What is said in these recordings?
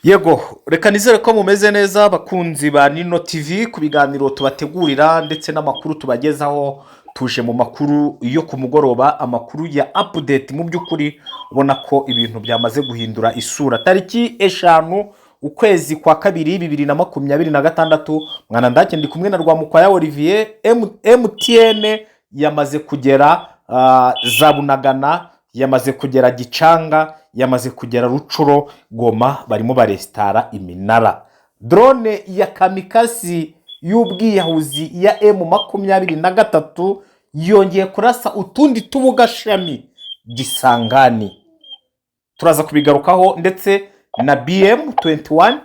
Yego, reka nizere ko mumeze neza bakunzi ba Nino TV ku biganiro tubategurira ndetse n'amakuru tubagezaho. Tuje mu makuru yo ku mugoroba, amakuru ya update. Mu by'ukuri ubona ko ibintu byamaze guhindura isura. Tariki 5 ukwezi kwa kabiri 2026, mwana ndake ndi kumwe na Rwamukwaya Olivier. MTN yamaze kugera za Bunagana, yamaze kugera Gicanga, yamaze kugera Rucuro, Goma barimo barestara iminara. Drone ya kamikazi y'ubwiyahuzi ya M23 yongeye kurasa utundi tubugashami Gisangani. Turaza kubigarukaho, ndetse na BM21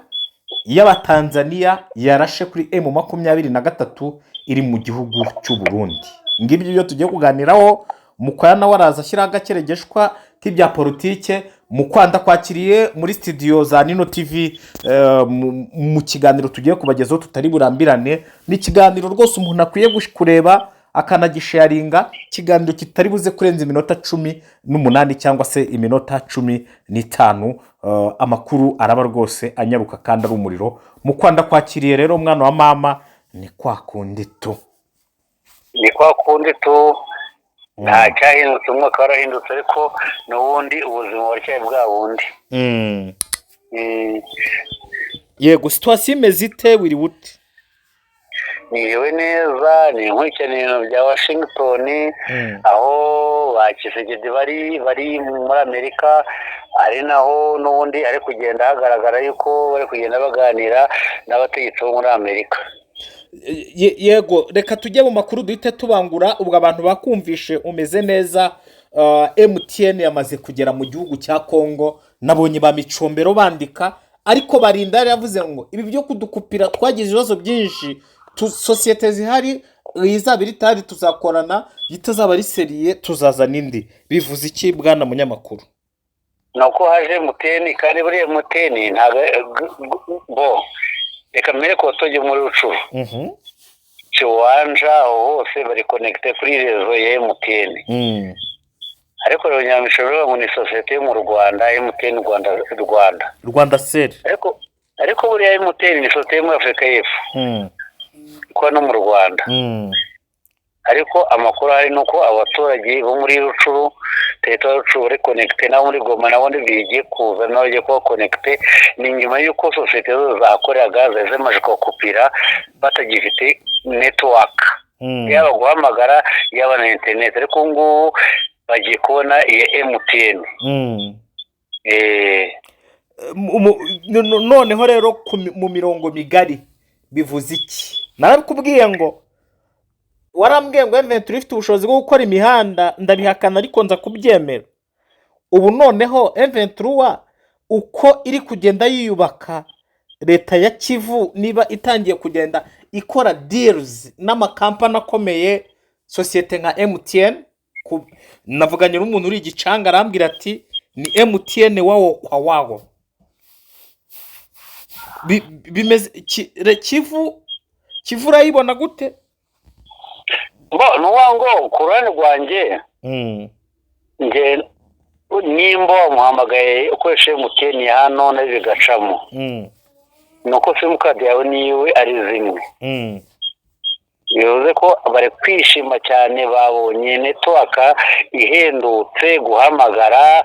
y'Abatanzania yarashe kuri M23 iri mu gihugu cy'u Burundi. Ngibyo byo tugiye kuganiraho. Mukwaya nawe araza ashyira agakeregeshwa k'ibya politike. Mukwanda kwakiriye muri studio za Nino TV mu kiganiro tugiye kubagezaho tutari burambirane. Ni ikiganiro rwose umuntu akwiye kureba akanagisharinga, ikiganiro kitari buze kurenza iminota 18 cyangwa se iminota 15. Amakuru araba rwose anyaruka kandi ari umuriro. Mukwanda kwakiriye rero mwana wa mama, ni kwa kundi tu. Nta cyahindutse, umwaka warahindutse ariko n'ubundi ubuzima buracyaye bwa bundi. Yego, situation imeze ite wiri wute? Niwe neza, ni nkurikirana ibintu bya Washington, aho bakisegede bari muri Amerika, ari naho n'ubundi ari kugenda hagaragara yuko bari kugenda baganira n'abategetsi bo muri Amerika. Yego, reka tujye mu makuru duhite tubangura. Ubwo abantu bakumvishe umeze neza. MTN yamaze kugera mu gihugu cya Kongo. Nabonye ba Micombero bandika, ariko Barinda yavuze ngo ibi byo kudukupira twagize ibibazo byinshi, societe zihari izabiri tari tuzakorana, bitazaba ari seriye tuzazana indi. Bivuze iki bwana munyamakuru? Nuko haje MTN, kandi buri MTN ntago reka mbere ko tujye muri Rucuru. Kiwanja hose bari connecte kuri rezo ya MTN. Ariko rero Nyamishoro ngo ni societe yo mu Rwanda, MTN Rwanda Cell. Ariko buri MTN ni societe muri Afrika y'Epfo. Ko no mu Rwanda. Ariko amakuru ari nuko abaturage bo muri Rucuru, territoire Rucuru bari connecte na muri Goma, nabo bigiye kuza naho bagiye kuba connecte. Ni nyuma yuko societe zakorera gaze zamaje kokupira batagifite network. Yaba guhamagara yaba na internet, ariko ngo bagiye kubona iya MTN. Noneho rero mu mirongo migari bivuze iki? Narabikubwiye ngo warambwiye ngo M23 ifite ubushobozi bwo gukora imihanda, ndabihakana ariko nza kubyemera. Ubu noneho M23 uko iri kugenda yiyubaka, leta ya Kivu niba itangiye kugenda ikora deals n'amakampani akomeye, societe nka MTN. Navuganye n'umuntu uri Gicanga arambwira ati ni MTN wawo kwa wawo. Bimeze Kivu urayibona gute? Nuwango kurane rwanjye nge nimba muhamagaye ukoreshe MTN hano na bigacamo, nuko simukadi yawe niwe ari zimwe. Bivuze ko bari kwishima cyane, babonye network ihendutse, guhamagara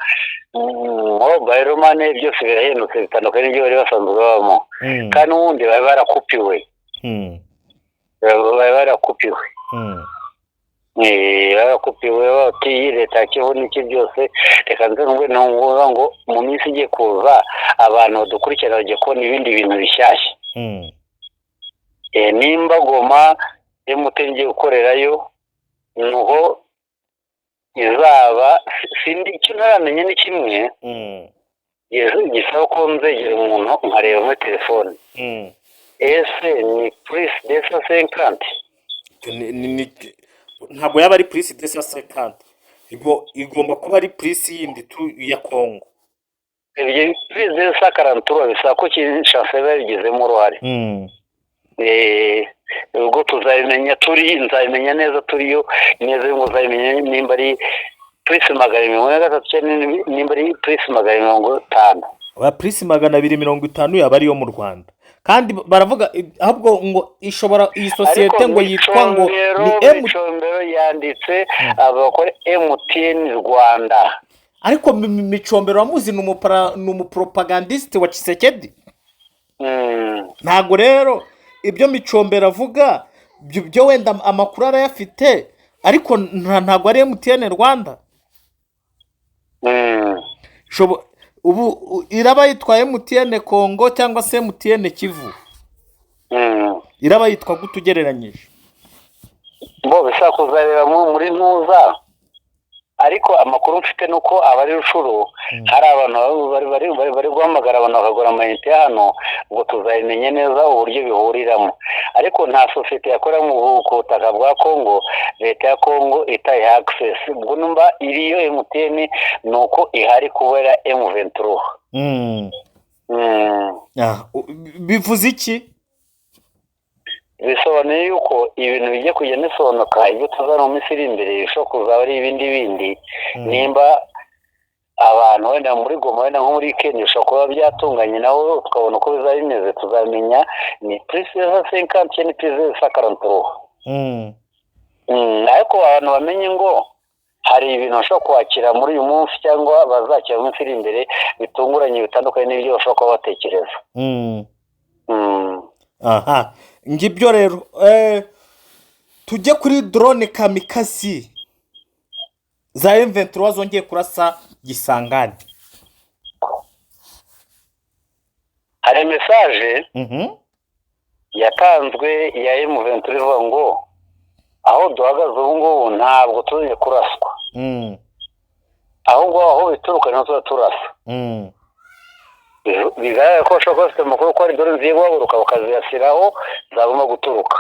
mobile money byose birahendutse bitandukanye n'ibyo bari basanzwe babamo. Kandi ubundi bari barakupiwe. Barakupiwe bati leta ya Kivu n'iki byose. Reka nze n'uvuga ngo mu minsi igiye kuza abantu badukurikirana bagiye kubona ibindi bintu bishyashya. Nimba Goma MTN igiye gukorerayo, nuho izaba sindi icyo ntaramenye ni kimwe. Gisaba ko nzegera umuntu nkareba muri telefone. Ese ni plus 250? Ntabwo yaba ari plus 250. Igomba kuba ari plus yindi tu ya Kongo. Ibyo plus 240 bisaba ko Kinshasa babigezemo uruhare. ubwo tuzabimenya nzabimenya neza turiyo neza, ngo uzabimenya nimba ari purisi 230 nimba ari purisi 250. purisi 250 yaba ariyo mu Rwanda, kandi baravuga ahubwo ngo ishobora iyi sosiyete ngo yitwa ngo ni Micombero yanditse abakora MTN Rwanda, ariko Micombero wamuzi ni umupropagandiste wa Tshisekedi. Ntago rero ibyo Micombero avuga byo wenda amakuru arayafite, ariko ntago ari MTN Rwanda. Ubu iraba yitwa MTN Congo cyangwa se MTN Kivu? Iraba yitwa gute ugereranyije? Bo bisa kuzareba muri ntuza, ariko amakuru mfite nuko abari rushuru hari abantu bari guhamagara abantu bakagura amayinite hano, ngo tuzayimenye neza uburyo bihuriramo, ariko nta sosiyete yakora mu butaka bwa Kongo leta ya Kongo itaye access. Ubwo numva iriyo MTN nuko ihari kubera M23. Bivuze iki? Bisobanuye yuko ibintu bijye kugenda bisobanuka, ibyo tuzana mu minsi iri imbere bishobora kuzaba ari ibindi nimba abantu wenda muri Goma wenda nko muri Kenya bishobora kuba byatunganye, naho tukabona uko bizaba bimeze, tuzamenya ni purisi 50 ni purisi 43. Ariko abantu bamenye ngo hari ibintu bashobora kwakira muri uyu munsi cyangwa bazakira mu minsi iri imbere bitunguranye bitandukanye n'ibyo bashobora kuba batekereza. Aha, ngibyo rero tujye kuri drone kamikazi za M23 zongeye kurasa Gisangani. Hari message yatanzwe ya M23 ivuga ngo aho duhagaze ubu ngubu ntabwo tugiye kuraswa, ahubwo aho bituruka niho turasa. Bigaragara ko bashobora kuba bafite amakuru ko ari dore nziye guhaguruka bakaziyasiraho zagomba guturuka.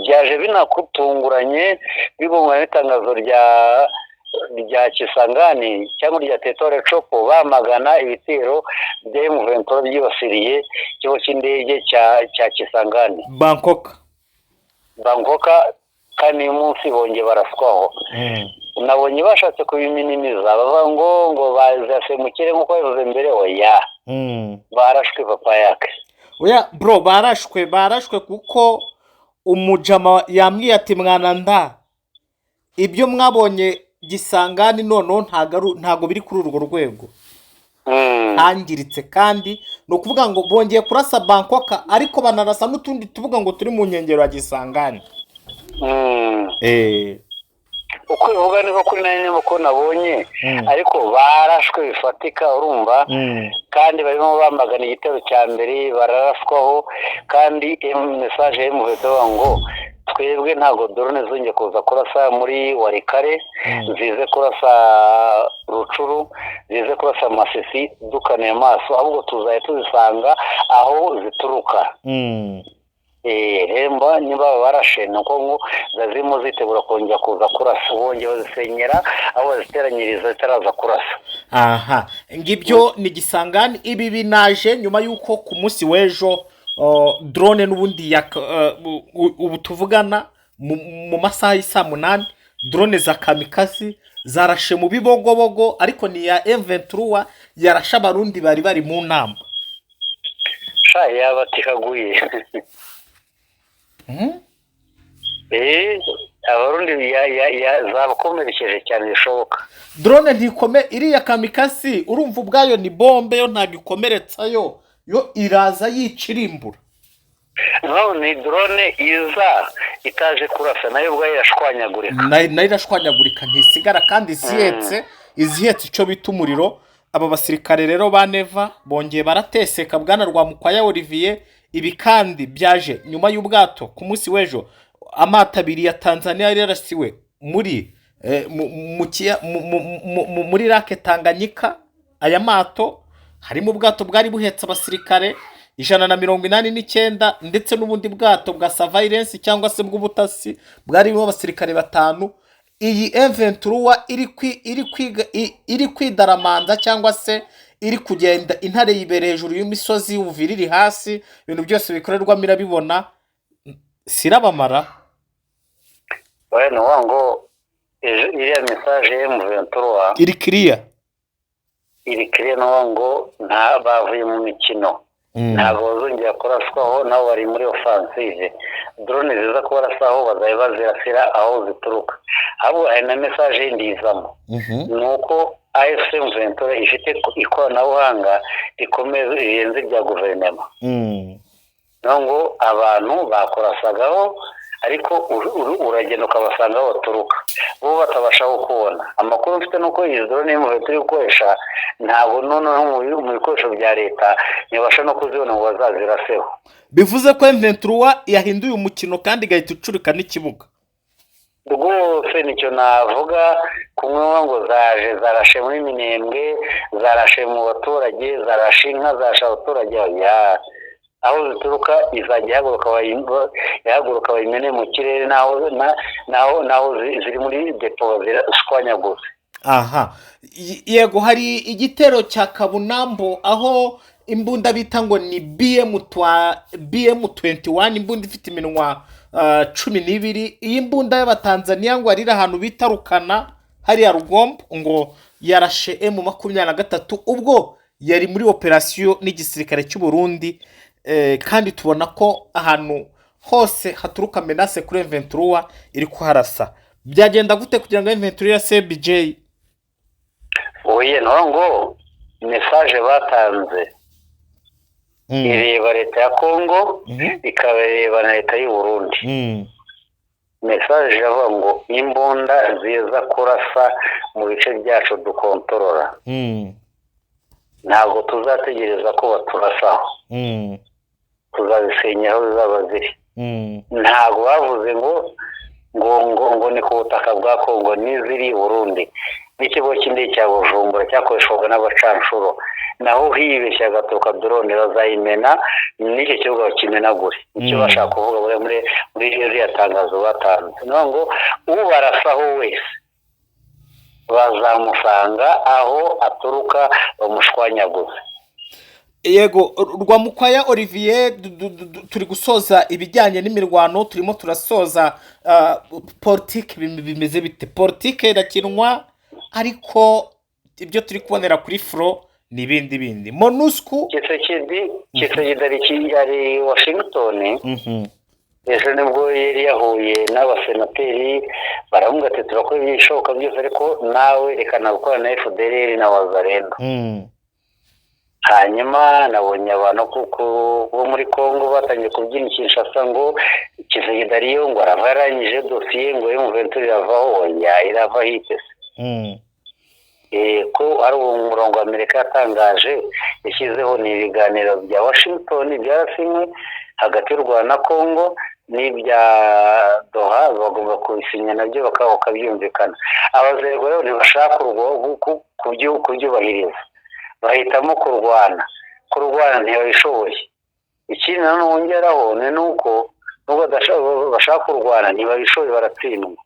Byaje binakutunguranye bigomba n'itangazo rya Kisangani cyangwa rya Tetore Chopo bamagana ibitero bya M23 byibasiriye ikigo cy'indege cya Kisangani Bangkok, kandi uyu munsi bongeye baraswaho. Nabonye bashatse kubiminimiza bavuga ngo bazasemukire nk'uko bivuze mbere. Oya, barashwe papa yake. Oya bro, barashwe kuko umujama yambwiye ati mwana nda ibyo mwabonye Gisangani noneho ntago biri kuri urwo rwego. Hangiritse, kandi no kuvuga ngo bongeye kurasa Bangkok ariko banarasa n'utundi tuvuga ngo turi mu nkengero ya Gisangani. Uko bivuga niko kuri nanyemo ko nabonye, ariko barashwe bifatika urumva, kandi barimo bamagana igitero cya mbere bararaswaho, kandi message y'umuheto ngo twebwe ntago drone zongeye kuza kurasa muri Warikare, zize kurasa Rucuru, zize kurasa Masisi dukane amaso, ahubwo tuzaye tuzisanga aho zituruka. Remba niba barashe nuko ngo zazimo zitegura kongera kuza kurasa, bongeye bazisenyera aho baziteranyiriza zitaraza kurasa. Aha, ngibyo ni Gisangani. Ibi binaje nyuma yuko ku munsi w'ejo drone n'ubundi ubu tuvugana mu masaha y'isa 8 drone za kamikazi zarashe mu Bibogobogo, ariko ni ya M23 yarasha abarundi bari mu nama. Yabatikaguye. Abarundi zabakomerekeje cyane bishoboka. Drone ntikome iriya kamikazi urumva ubwayo ni bombe, yo ntagikomeretsayo, yo iraza yicirimbura. Ni drone iza itaje kurasa nayo ubwayo irashwanyagurika. Nayo irashwanyagurika ntisigara, kandi izihetse icyo bita umuriro. Aba basirikare rero ba Neva bongeye barateseka. Bwana Rwamukwaya Olivier, ibi kandi byaje nyuma y'ubwato ku munsi w'ejo amato 2 ya Tanzania yari yarasiwe muri Lake Tanganyika. Aya mato harimo ubwato bwari buhetse abasirikare 189 ndetse n'ubundi bwato bwa surveillance cyangwa se bw'ubutasi bwarimo abasirikare 5. Iyi M23 iri kwidaramanza cyangwa se iri kugenda intare yibereye hejuru y'imisozi Uvira iri hasi ibintu byose bikorerwamo irabibona sirabamara. ni wa ngo iriya mesaje ya M23 iri kiriya no ngo nta bavuye mu mikino ntabwo bazongera kuraswaho nabo bari muri offensive drone ziza kubarasaho bazaye bazirasira aho zituruka. ahubwo hari na mesaje yindi izamo nuko AFC M23 ifite ikoranabuhanga rikomeye rirenze rya guverinoma. ngo abantu bakorasagaho ariko uragenda ukabasanga aho baturuka bo batabasha kubona amakuru mfite nuko izi drone mu turi gukoresha ntabwo noneho mu bikoresho bya leta ntibasha no kuzibona ngo bazaziraseho. bivuze ko M23 yahinduye umukino kandi igahita icurika n'ikibuga rwose. nicyo navuga kumwe ngo zaje zarashe muri Minembwe zarashe mu baturage zarashe inka zarashe abaturage aho zituruka izajya ihaguruka bayimene mu kirere naho ziri muri depo zishwanyaguze. Yego hari igitero cya Kabunambo aho imbunda bita ngo ni BM21 imbunda ifite iminwa 12. iyi mbunda y'abatanzania ngo arira ahantu bita Rukana hariya Rugombo ngo yarashe M23 ubwo yari muri operasiyo n'igisirikare cy'u Burundi. kandi tubona ko ahantu hose haturuka menace kuri M23 iri kuharasa. byagenda gute kugira ngo M23 ya CBJ ngo message batanze ireba leta ya Kongo ikabereba na leta y'u Burundi. message yavuga ngo imbunda ziza kurasa mu bice byacu dukontorora ntabwo tuzategereza ko baturasaho tuzabisenya aho zizaba ziri. ntabwo bavuze ngo ni ku butaka bwa Kongo n'iziri Burundi. n'ikigo cy'indege cya Bujumbura cyakoreshwaga n'abacanshuro naho hibeshya agatoka drone bazayimena n'icyo kibuga bakimenagure. icyo bashaka kuvuga muri iriya tangazo batanze ngo ubarasaho wese bazamusanga aho aturuka bamushwanyaguze. Yego Rwamukwaya Olivier turi gusoza ibijyanye n'imirwano turimo turasoza politike bimeze bite? Politike irakinwa ariko ibyo turi kubonera kuri fro ni bindi MONUSCO Kisekedi ari Washington. ejo nibwo yari yahuye n'abasenateri baravuga ati turakora ibishoboka byose ariko nawe rekana gukorana na FDLR na Wazalendo. hanyuma nabonye abantu bo muri Kongo batangiye kubyina Kinshasa ngo Kisekedi ariyo ngo aravaranyije dosiye ngo M23 iravaho irava hitese. ko ari umurongo wa Amerika yatangaje yashyizeho ni ibiganiro bya Washington byarasinywe hagati y'u Rwanda na Kongo n'ibya Doha bagomba kubisinya nabyo bakabyumvikana. abazego rero ntibashaka kubyubahiriza bahitamo kurwana ntibabishoboye. ikindi nanongeraho ni nuko nubwo bashaka kurwana ntibabishoboye baratsindwa.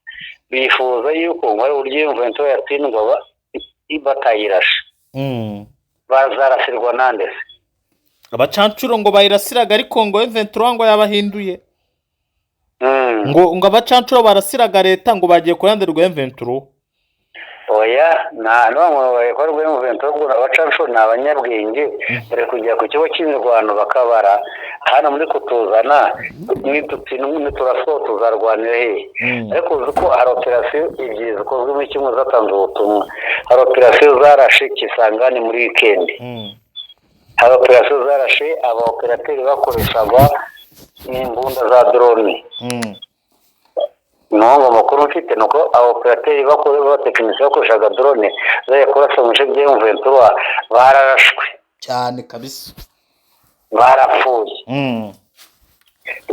bifuza yuko ngo ari uburyo M23 yatsindwa batayirashe bazarasirwa nande se abacancuro ngo bayirasiraga ariko ngo M23 ngo yabahinduye ngo abacancuro barasiraga leta ngo bagiye kurande rwa M23. nta n'umwe bakorwa M23 ngo abacancuro ni abanyabwenge bari kujya ku kigo cy'imirwano bakabara hano muri kutuzana nituraso tuzarwanira hehe. ariko uzi ko hari operasiyo ebyiri zikozwe muri kimwe zatanze ubutumwa. hari operasiyo zarashe Kisangani muri weekend. hari operasiyo zarashe abaoperateri bakoreshaga imbunda za drone. nubwo amakuru mfite nuko abaoperateri batekinisiye bakoreshaga drone zajya kurasa mu bice bya M23 bararashwe cyane kabisa barapfuye.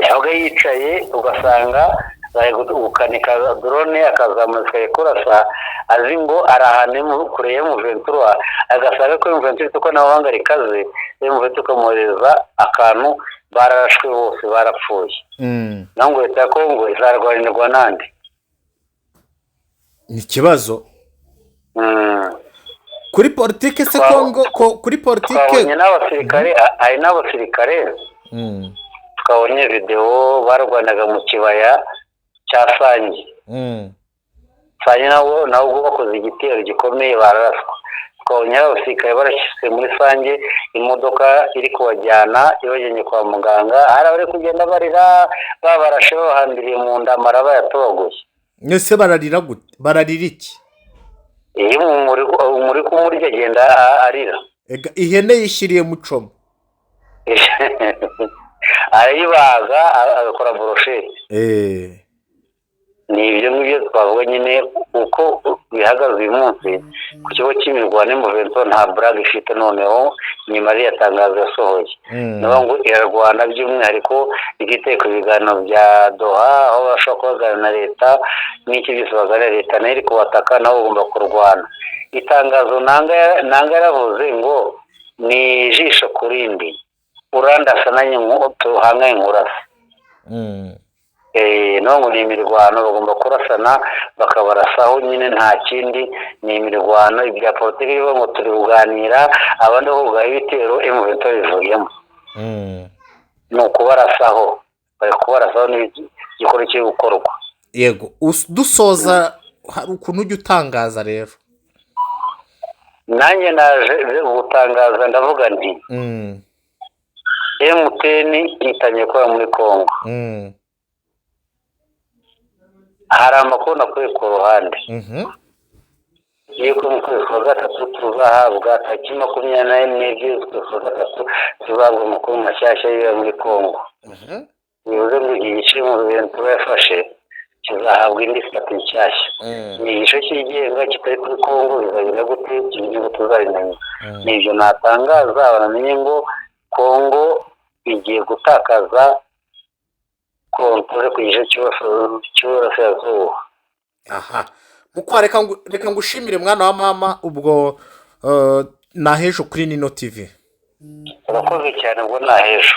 yabaga yicaye ugasanga bari gukanika drone akazamuka kurasa azi ngo arahane kure ya M23 agasanga ko M23 ko nabanga rikaze M23 kamureza akantu bararashwe bose barapfuye. nango leta ya Kongo izarwanirwa nande ni kibazo. kuri politike se kuri politike twabonye n'abasirikare, hari n'abasirikare twabonye videwo barwanaga mu kibaya cya Sange. Sange nabo bakoze igitero gikomeye bararaswa. Twabonye abasirikare barashyize muri Sange, imodoka iri kubajyana ibajyanye kwa muganga, hari abari kugenda barira babarashe bahambiriye mu nda amara bayatobaguye. Ese bararira gute? Bararira iki? Iyo umuri kumurya agenda arira. Ihene yishyiriye mucomo. Arayibaga agakora boroshete. Ni ibyo ngibyo twavuga nyine uko bihagaze uyu munsi ku kigo cy'imirwano y'Umuventura nta buraga ifite. Noneho nyuma ariya tangazo yasohoye niyo ngo irarwana by'umwihariko igiteko ibiganiro bya Doha, aho bashobora kubaganira na leta n'iki byose baganira leta nayo iri kubataka nabo bagomba kurwana. Itangazo nanga yaravuze ngo ni ijisho ku rindi, urandasa nanjye tuhanganye nkurasa. None ni imirwano bagomba kurasana bakabarasaho nyine, nta kindi, ni imirwano. Ibya politiki bivuga ngo turi kuganira abandi bo kugaha ibitero M23 bivuyemo, ni ukubarasaho, bari kubarasaho n'igikora kiri gukorwa. Yego, dusoza hari ukuntu ujya utangaza rero. Nanjye naje gutangaza ndavuga nti MTN itanye kuba muri Kongo. Hari amakuru nakuye ku ruhande yuko mu kwezi kwa gatatu tuzahabwa tariki 24 z'ukwezi kwa gatatu tuzahabwa amakuru mashyashya yo muri Kongo. Bivuze ngo iki gice mu Ventura yafashe kizahabwa indi sitati nshyashya. Ni igice cyigenga kitari kuri Kongo, bizagenda gute igihugu tuzabimenya. Ni ibyo natangaza banamenye ngo Kongo igiye gutakaza kontrole ku gice cy'uburasirazuba. Reka ngushimire mwana wa mama, ubwo nahejo kuri Nino TV. Urakoze cyane, ubwo nahejo.